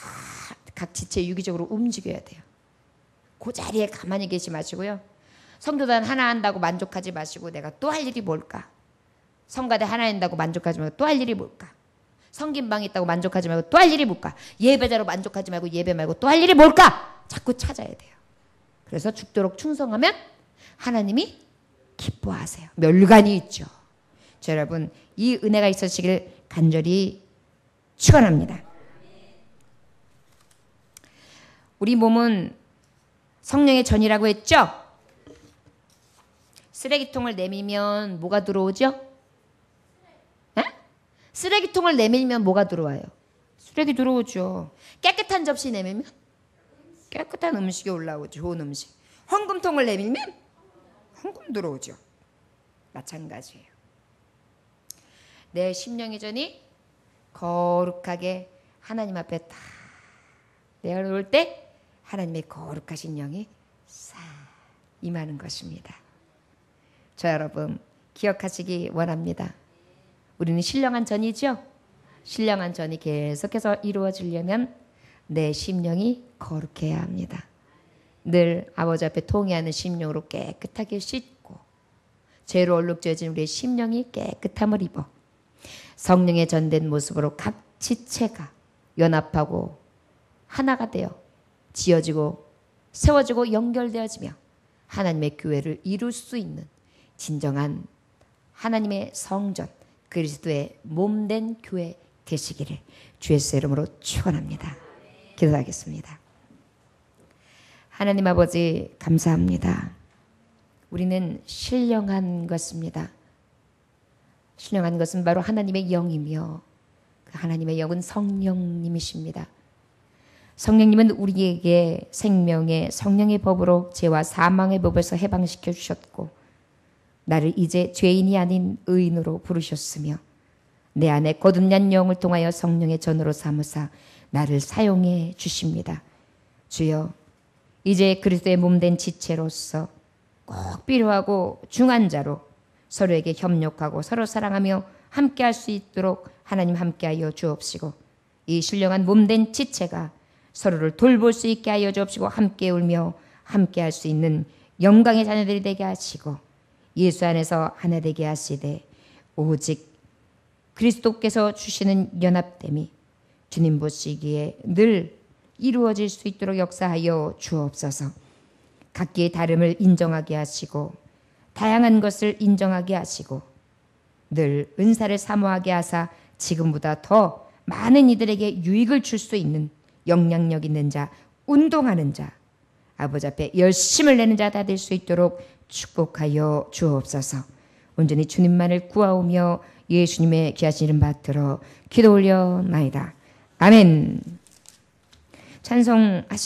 각 지체 유기적으로 움직여야 돼요. 그 자리에 가만히 계시 마시고요. 성도단 하나 한다고 만족하지 마시고 내가 또 할 일이 뭘까? 성가대 하나 한다고 만족하지 말고 또 할 일이 뭘까? 성김방 있다고 만족하지 말고 또 할 일이 뭘까? 예배자로 만족하지 말고 예배 말고 또 할 일이 뭘까? 자꾸 찾아야 돼요. 그래서 죽도록 충성하면 하나님이 기뻐하세요. 멸관이 있죠. 자, 여러분 이 은혜가 있으시길 간절히 축원합니다. 우리 몸은 성령의 전이라고 했죠? 쓰레기통을 내밀면 뭐가 들어오죠? 에? 쓰레기통을 내밀면 뭐가 들어와요? 쓰레기 들어오죠. 깨끗한 접시 내밀면 깨끗한 음식이 올라오죠. 좋은 음식. 헌금통을 내밀면 헌금 들어오죠. 마찬가지예요. 내 심령의 전이 거룩하게 하나님 앞에 다 내어놓을 때 하나님의 거룩하신 영이 싹 임하는 것입니다. 저 여러분 기억하시기 원합니다. 우리는 신령한 전이죠. 신령한 전이 계속해서 이루어지려면 내 심령이 거룩해야 합니다. 늘 아버지 앞에 통회하는 심령으로 깨끗하게 씻고 죄로 얼룩져진 우리의 심령이 깨끗함을 입어 성령의 전된 모습으로 각 지체가 연합하고 하나가 되어 지어지고 세워지고 연결되어지며 하나님의 교회를 이룰 수 있는 진정한 하나님의 성전 그리스도의 몸된 교회 되시기를 주 예수의 이름으로 축원합니다. 기도하겠습니다. 하나님 아버지 감사합니다. 우리는 신령한 것입니다. 신령한 것은 바로 하나님의 영이며 그 하나님의 영은 성령님이십니다. 성령님은 우리에게 생명의 성령의 법으로 죄와 사망의 법에서 해방시켜 주셨고 나를 이제 죄인이 아닌 의인으로 부르셨으며 내 안에 거듭난 영을 통하여 성령의 전으로 삼으사 나를 사용해 주십니다. 주여 이제 그리스도의 몸된 지체로서 꼭 필요하고 중한 자로 서로에게 협력하고 서로 사랑하며 함께할 수 있도록 하나님 함께하여 주옵시고 이 신령한 몸된 지체가 서로를 돌볼 수 있게 하여 주옵시고 함께 울며 함께할 수 있는 영광의 자녀들이 되게 하시고 예수 안에서 하나 되게 하시되 오직 그리스도께서 주시는 연합됨이 주님 보시기에 늘 이루어질 수 있도록 역사하여 주옵소서. 각기의 다름을 인정하게 하시고 다양한 것을 인정하게 하시고 늘 은사를 사모하게 하사 지금보다 더 많은 이들에게 유익을 줄 수 있는 영향력 있는 자, 운동하는 자, 아버지 앞에 열심을 내는 자 다 될 수 있도록 축복하여 주옵소서. 온전히 주님만을 구하오며 예수님의 귀하신 이름 받들어 기도 올려나이다. 아멘. 찬송하시